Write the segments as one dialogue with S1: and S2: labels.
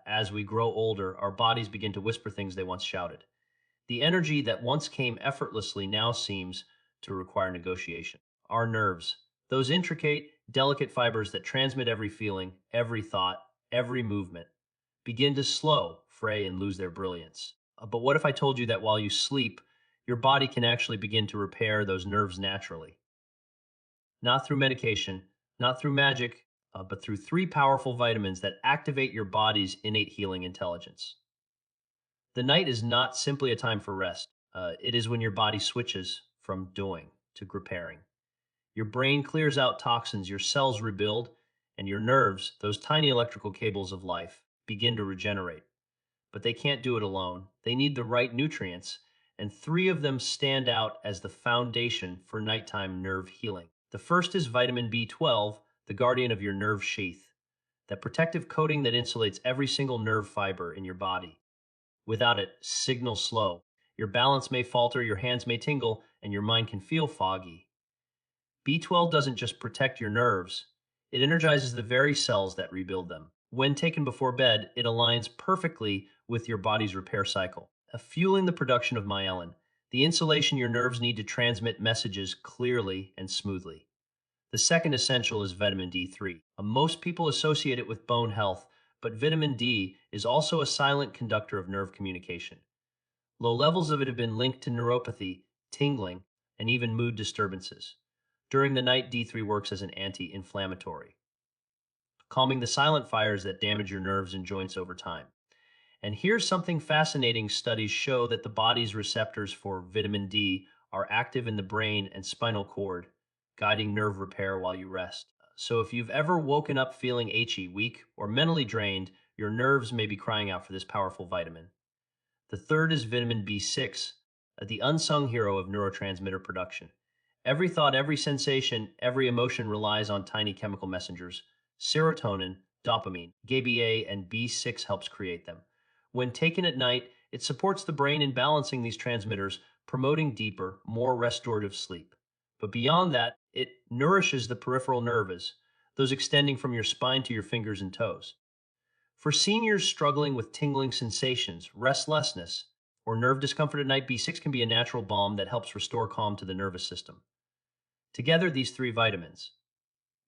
S1: As we grow older, our bodies begin to whisper things they once shouted. The energy that once came effortlessly now seems to require negotiation. Our nerves, those intricate, delicate fibers that transmit every feeling, every thought, every movement, begin to slow, fray, and lose their brilliance. But what if I told you that while you sleep, your body can actually begin to repair those nerves naturally? Not through medication, not through magic, but through three powerful vitamins that activate your body's innate healing intelligence. The night is not simply a time for rest. It is when your body switches from doing to repairing. Your brain clears out toxins, your cells rebuild, and your nerves, those tiny electrical cables of life, begin to regenerate. But they can't do it alone. They need the right nutrients, and three of them stand out as the foundation for nighttime nerve healing. The first is vitamin B12, the guardian of your nerve sheath, that protective coating that insulates every single nerve fiber in your body. Without it, signals slow. Your balance may falter, your hands may tingle, and your mind can feel foggy. B12 doesn't just protect your nerves, it energizes the very cells that rebuild them. When taken before bed, it aligns perfectly with your body's repair cycle, fueling the production of myelin, the insulation your nerves need to transmit messages clearly and smoothly. The second essential is vitamin D3. Most people associate it with bone health, but vitamin D is also a silent conductor of nerve communication. Low levels of it have been linked to neuropathy, tingling, and even mood disturbances. During the night, D3 works as an anti-inflammatory, calming the silent fires that damage your nerves and joints over time. And here's something fascinating. Studies show that the body's receptors for vitamin D are active in the brain and spinal cord, guiding nerve repair while you rest. So if you've ever woken up feeling achy, weak, or mentally drained, your nerves may be crying out for this powerful vitamin. The third is vitamin B6, the unsung hero of neurotransmitter production. Every thought, every sensation, every emotion relies on tiny chemical messengers. Serotonin, dopamine, GABA, and B6 helps create them. When taken at night, it supports the brain in balancing these transmitters, promoting deeper, more restorative sleep. But beyond that, it nourishes the peripheral nerves, those extending from your spine to your fingers and toes. For seniors struggling with tingling sensations, restlessness, or nerve discomfort at night, B6 can be a natural balm that helps restore calm to the nervous system. Together, these three vitamins,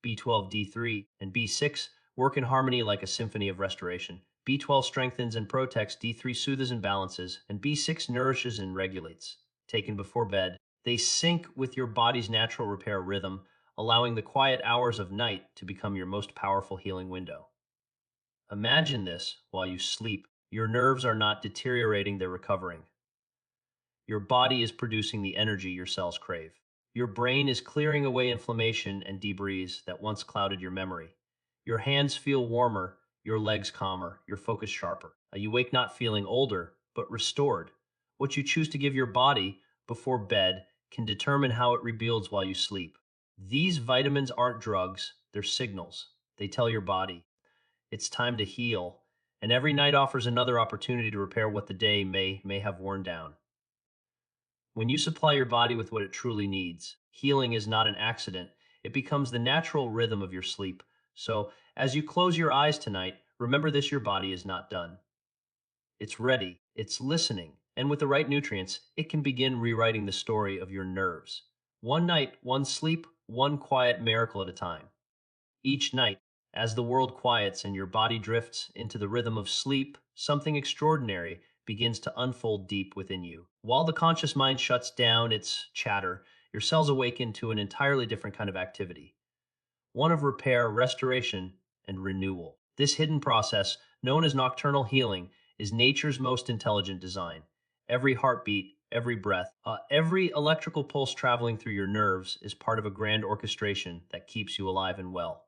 S1: B12, D3, and B6, work in harmony like a symphony of restoration. B12 strengthens and protects, D3 soothes and balances, and B6 nourishes and regulates. Taken before bed, they sync with your body's natural repair rhythm, allowing the quiet hours of night to become your most powerful healing window. Imagine this while you sleep. Your nerves are not deteriorating, they're recovering. Your body is producing the energy your cells crave. Your brain is clearing away inflammation and debris that once clouded your memory. Your hands feel warmer, your legs calmer, your focus sharper. You wake not feeling older, but restored. What you choose to give your body before bed can determine how it rebuilds while you sleep. These vitamins aren't drugs, they're signals. They tell your body, it's time to heal, and every night offers another opportunity to repair what the day may have worn down. When you supply your body with what it truly needs, healing is not an accident. It becomes the natural rhythm of your sleep. So, as you close your eyes tonight, remember this: your body is not done. It's ready, it's listening, and with the right nutrients, it can begin rewriting the story of your nerves. One night, one sleep, one quiet miracle at a time. Each night, as the world quiets and your body drifts into the rhythm of sleep, something extraordinary begins to unfold deep within you. While the conscious mind shuts down its chatter, your cells awaken to an entirely different kind of activity, one of repair, restoration, and renewal. This hidden process, known as nocturnal healing, is nature's most intelligent design. Every heartbeat, every breath, every electrical pulse traveling through your nerves is part of a grand orchestration that keeps you alive and well.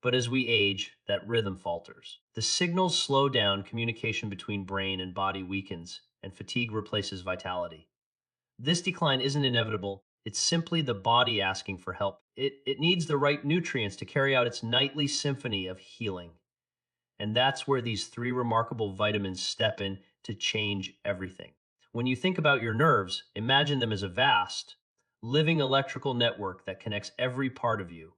S1: But as we age, that rhythm falters. The signals slow down, communication between brain and body weakens, and fatigue replaces vitality. This decline isn't inevitable, it's simply the body asking for help. It needs the right nutrients to carry out its nightly symphony of healing. And that's where these three remarkable vitamins step in to change everything. When you think about your nerves, imagine them as a vast, living electrical network that connects every part of you,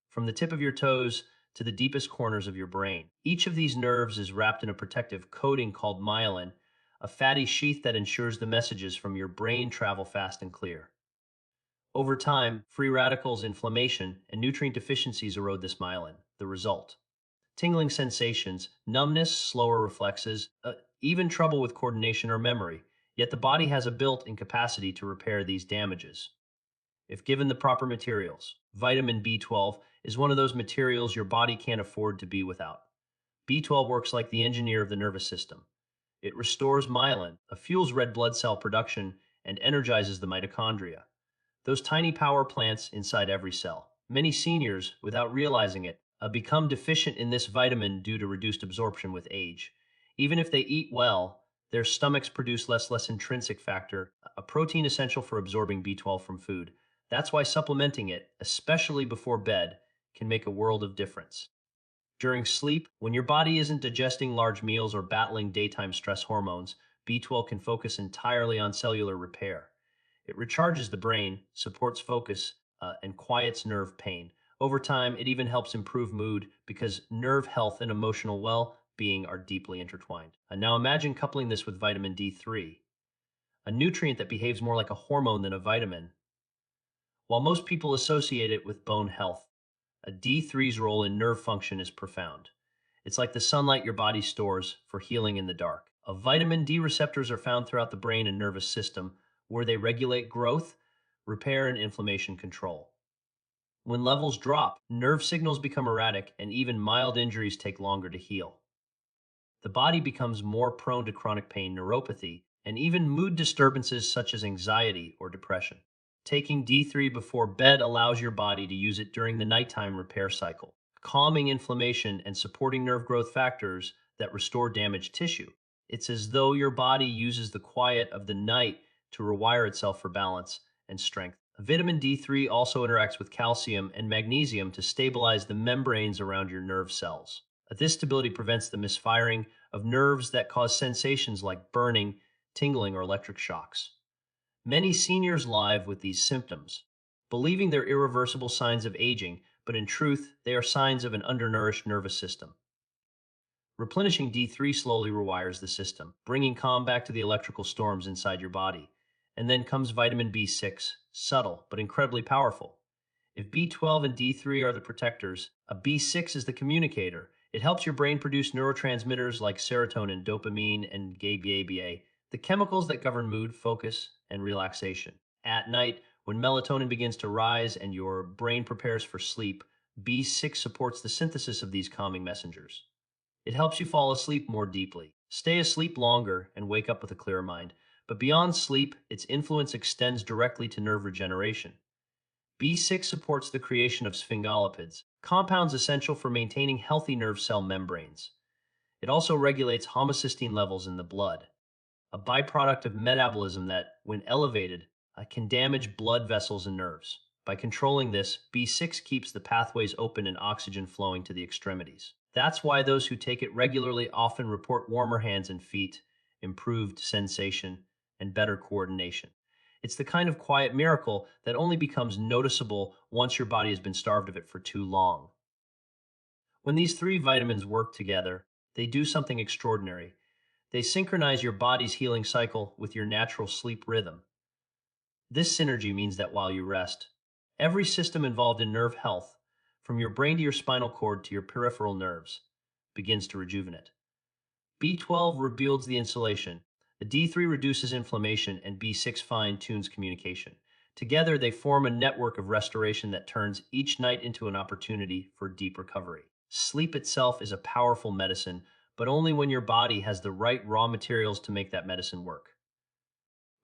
S1: from the tip of your toes to the deepest corners of your brain. Each of these nerves is wrapped in a protective coating called myelin, a fatty sheath that ensures the messages from your brain travel fast and clear. Over time, free radicals, inflammation, and nutrient deficiencies erode this myelin. The result: tingling sensations, numbness, slower reflexes, even trouble with coordination or memory. Yet the body has a built-in capacity to repair these damages if given the proper materials. Vitamin B12 is one of those materials your body can't afford to be without. B12 works like the engineer of the nervous system. It restores myelin, fuels red blood cell production, and energizes the mitochondria, those tiny power plants inside every cell. Many seniors, without realizing it, become deficient in this vitamin due to reduced absorption with age. Even if they eat well, their stomachs produce less intrinsic factor, a protein essential for absorbing B12 from food. That's why supplementing it, especially before bed, can make a world of difference. During sleep, when your body isn't digesting large meals or battling daytime stress hormones, B12 can focus entirely on cellular repair. It recharges the brain, supports focus, and quiets nerve pain. Over time, it even helps improve mood because nerve health and emotional well-being are deeply intertwined. And now imagine coupling this with vitamin D3, a nutrient that behaves more like a hormone than a vitamin. While most people associate it with bone health, a D3's role in nerve function is profound. It's like the sunlight your body stores for healing in the dark. Vitamin D receptors are found throughout the brain and nervous system, where they regulate growth, repair, and inflammation control. When levels drop, nerve signals become erratic, and even mild injuries take longer to heal. The body becomes more prone to chronic pain, neuropathy, and even mood disturbances such as anxiety or depression. Taking D3 before bed allows your body to use it during the nighttime repair cycle, calming inflammation and supporting nerve growth factors that restore damaged tissue. It's as though your body uses the quiet of the night to rewire itself for balance and strength. Vitamin D3 also interacts with calcium and magnesium to stabilize the membranes around your nerve cells. This stability prevents the misfiring of nerves that cause sensations like burning, tingling, or electric shocks. Many seniors live with these symptoms, believing they're irreversible signs of aging, but in truth, they are signs of an undernourished nervous system. Replenishing D3 slowly rewires the system, bringing calm back to the electrical storms inside your body. And then comes vitamin B6, subtle but incredibly powerful. If B12 and D3 are the protectors, a B6 is the communicator. It helps your brain produce neurotransmitters like serotonin, dopamine, and GABA, the chemicals that govern mood, focus, and relaxation. At night, when melatonin begins to rise and your brain prepares for sleep, B6 supports the synthesis of these calming messengers. It helps you fall asleep more deeply, stay asleep longer, and wake up with a clearer mind. But beyond sleep, its influence extends directly to nerve regeneration. B6 supports the creation of sphingolipids, compounds essential for maintaining healthy nerve cell membranes. It also regulates homocysteine levels in the blood, a byproduct of metabolism that, when elevated, can damage blood vessels and nerves. By controlling this, B6 keeps the pathways open and oxygen flowing to the extremities. That's why those who take it regularly often report warmer hands and feet, improved sensation, and better coordination. It's the kind of quiet miracle that only becomes noticeable once your body has been starved of it for too long. When these three vitamins work together, they do something extraordinary. They synchronize your body's healing cycle with your natural sleep rhythm. This synergy means that while you rest, every system involved in nerve health, from your brain to your spinal cord to your peripheral nerves, begins to rejuvenate. B12 rebuilds the insulation, the D3 reduces inflammation, and B6 fine-tunes communication. Together, they form a network of restoration that turns each night into an opportunity for deep recovery. Sleep itself is a powerful medicine, but only when your body has the right raw materials to make that medicine work.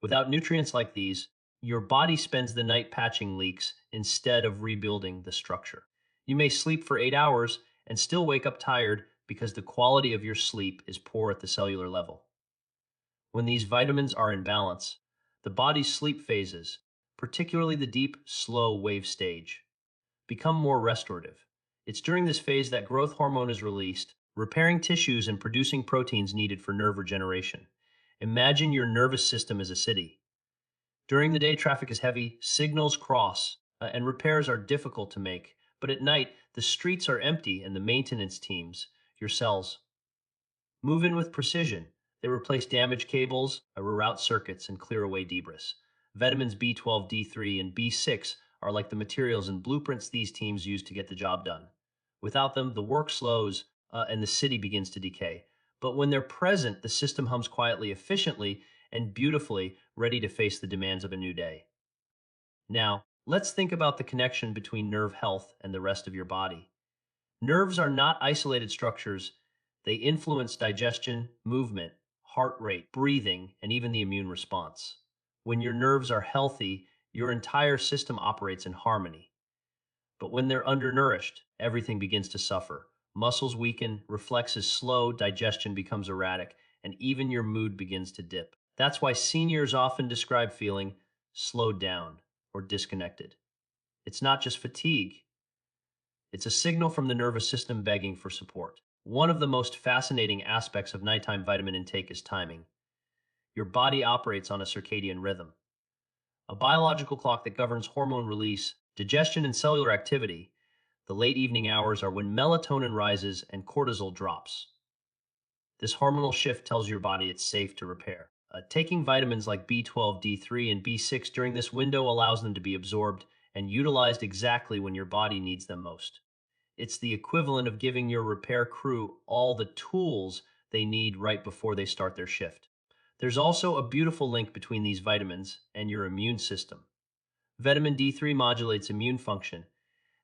S1: Without nutrients like these, your body spends the night patching leaks instead of rebuilding the structure. You may sleep for 8 hours and still wake up tired because the quality of your sleep is poor at the cellular level. When these vitamins are in balance, the body's sleep phases, particularly the deep, slow wave stage, become more restorative. It's during this phase that growth hormone is released, repairing tissues and producing proteins needed for nerve regeneration. Imagine your nervous system as a city. During the day, traffic is heavy, signals cross, and repairs are difficult to make. But at night, the streets are empty and the maintenance teams, your cells, move in with precision. They replace damaged cables, reroute circuits, and clear away debris. Vitamins B12, D3, and B6 are like the materials and blueprints these teams use to get the job done. Without them, the work slows and the city begins to decay. But when they're present, the system hums quietly, efficiently, and beautifully, ready to face the demands of a new day. Now, let's think about the connection between nerve health and the rest of your body. Nerves are not isolated structures. They influence digestion, movement, heart rate, breathing, and even the immune response. When your nerves are healthy, your entire system operates in harmony. But when they're undernourished, everything begins to suffer. Muscles weaken, reflexes slow, digestion becomes erratic, and even your mood begins to dip. That's why seniors often describe feeling slowed down or disconnected. It's not just fatigue, it's a signal from the nervous system begging for support. One of the most fascinating aspects of nighttime vitamin intake is timing. Your body operates on a circadian rhythm, a biological clock that governs hormone release, digestion, and cellular activity. The late evening hours are when melatonin rises and cortisol drops. This hormonal shift tells your body it's safe to repair. Taking vitamins like B12, D3, and B6 during this window allows them to be absorbed and utilized exactly when your body needs them most. It's the equivalent of giving your repair crew all the tools they need right before they start their shift. There's also a beautiful link between these vitamins and your immune system. Vitamin D3 modulates immune function,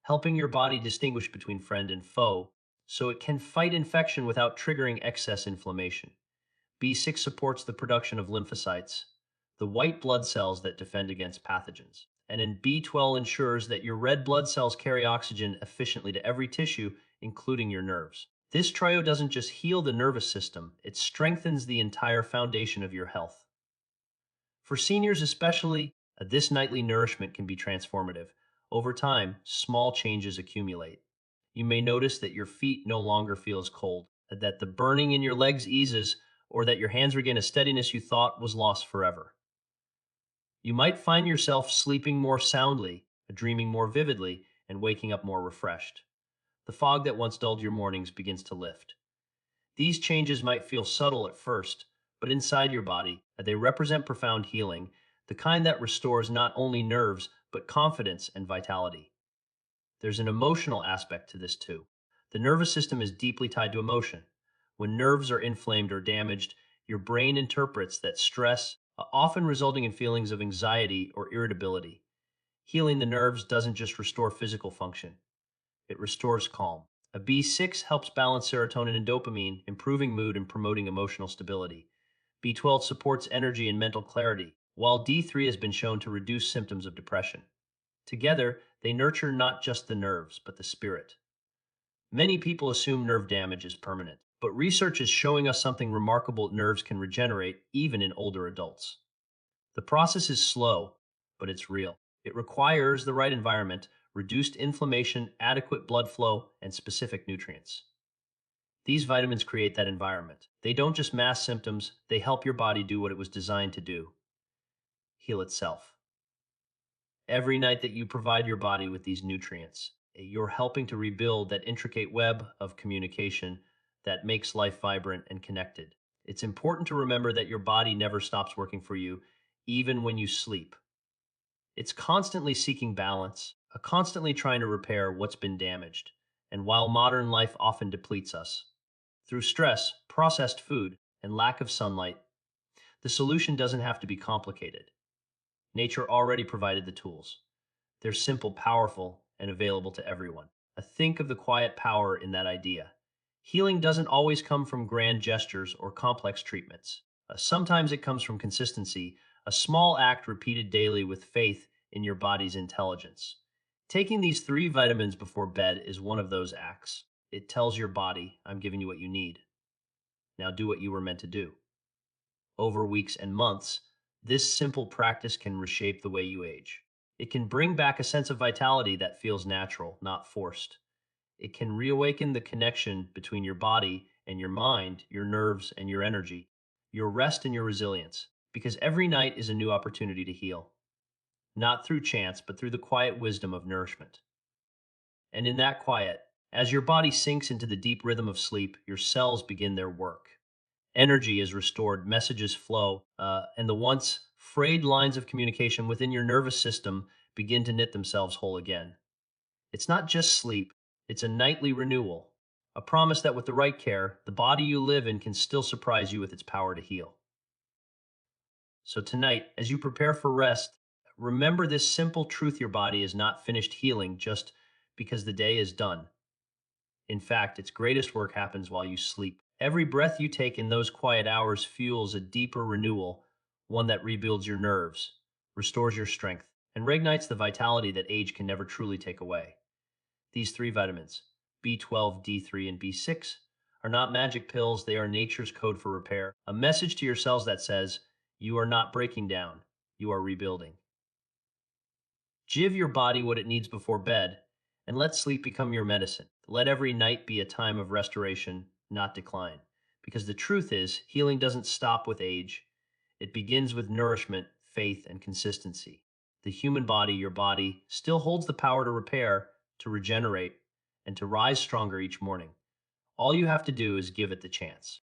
S1: helping your body distinguish between friend and foe so it can fight infection without triggering excess inflammation. B6 supports the production of lymphocytes, the white blood cells that defend against pathogens. And in B12 ensures that your red blood cells carry oxygen efficiently to every tissue, including your nerves. This trio doesn't just heal the nervous system, it strengthens the entire foundation of your health. For seniors especially, this nightly nourishment can be transformative. Over time, small changes accumulate. You may notice that your feet no longer feel as cold, that the burning in your legs eases, or that your hands regain a steadiness you thought was lost forever. You might find yourself sleeping more soundly, dreaming more vividly, and waking up more refreshed. The fog that once dulled your mornings begins to lift. These changes might feel subtle at first, but inside your body, they represent profound healing, the kind that restores not only nerves, but confidence and vitality. There's an emotional aspect to this too. The nervous system is deeply tied to emotion. When nerves are inflamed or damaged, your brain interprets that stress, often resulting in feelings of anxiety or irritability. Healing the nerves doesn't just restore physical function, it restores calm. A B6 helps balance serotonin and dopamine, improving mood and promoting emotional stability. B12 supports energy and mental clarity, while D3 has been shown to reduce symptoms of depression. Together, they nurture not just the nerves, but the spirit. Many people assume nerve damage is permanent, but research is showing us something remarkable: nerves can regenerate even in older adults. The process is slow, but it's real. It requires the right environment, reduced inflammation, adequate blood flow, and specific nutrients. These vitamins create that environment. They don't just mask symptoms, they help your body do what it was designed to do: heal itself. Every night that you provide your body with these nutrients, you're helping to rebuild that intricate web of communication that makes life vibrant and connected. It's important to remember that your body never stops working for you, even when you sleep. It's constantly seeking balance, constantly trying to repair what's been damaged. And while modern life often depletes us through stress, processed food, and lack of sunlight, the solution doesn't have to be complicated. Nature already provided the tools. They're simple, powerful, and available to everyone. Think of the quiet power in that idea. Healing doesn't always come from grand gestures or complex treatments. Sometimes it comes from consistency, a small act repeated daily with faith in your body's intelligence. Taking these 3 vitamins before bed is one of those acts. It tells your body, I'm giving you what you need. Now do what you were meant to do. Over weeks and months, this simple practice can reshape the way you age. It can bring back a sense of vitality that feels natural, not forced. It can reawaken the connection between your body and your mind, your nerves and your energy, your rest and your resilience, because every night is a new opportunity to heal. Not through chance, but through the quiet wisdom of nourishment. And in that quiet, as your body sinks into the deep rhythm of sleep, your cells begin their work. Energy is restored, messages flow, and the once frayed lines of communication within your nervous system begin to knit themselves whole again. It's not just sleep, it's a nightly renewal, a promise that with the right care, the body you live in can still surprise you with its power to heal. So tonight, as you prepare for rest, remember this simple truth: your body is not finished healing just because the day is done. In fact, its greatest work happens while you sleep. Every breath you take in those quiet hours fuels a deeper renewal, one that rebuilds your nerves, restores your strength, and reignites the vitality that age can never truly take away. These three vitamins, B12, D3, and B6, are not magic pills, they are nature's code for repair, a message to your cells that says, you are not breaking down, you are rebuilding. Give your body what it needs before bed, and let sleep become your medicine. Let every night be a time of restoration, not decline. Because the truth is, healing doesn't stop with age. It begins with nourishment, faith, and consistency. The human body, your body, still holds the power to repair, to regenerate, and to rise stronger each morning. All you have to do is give it the chance.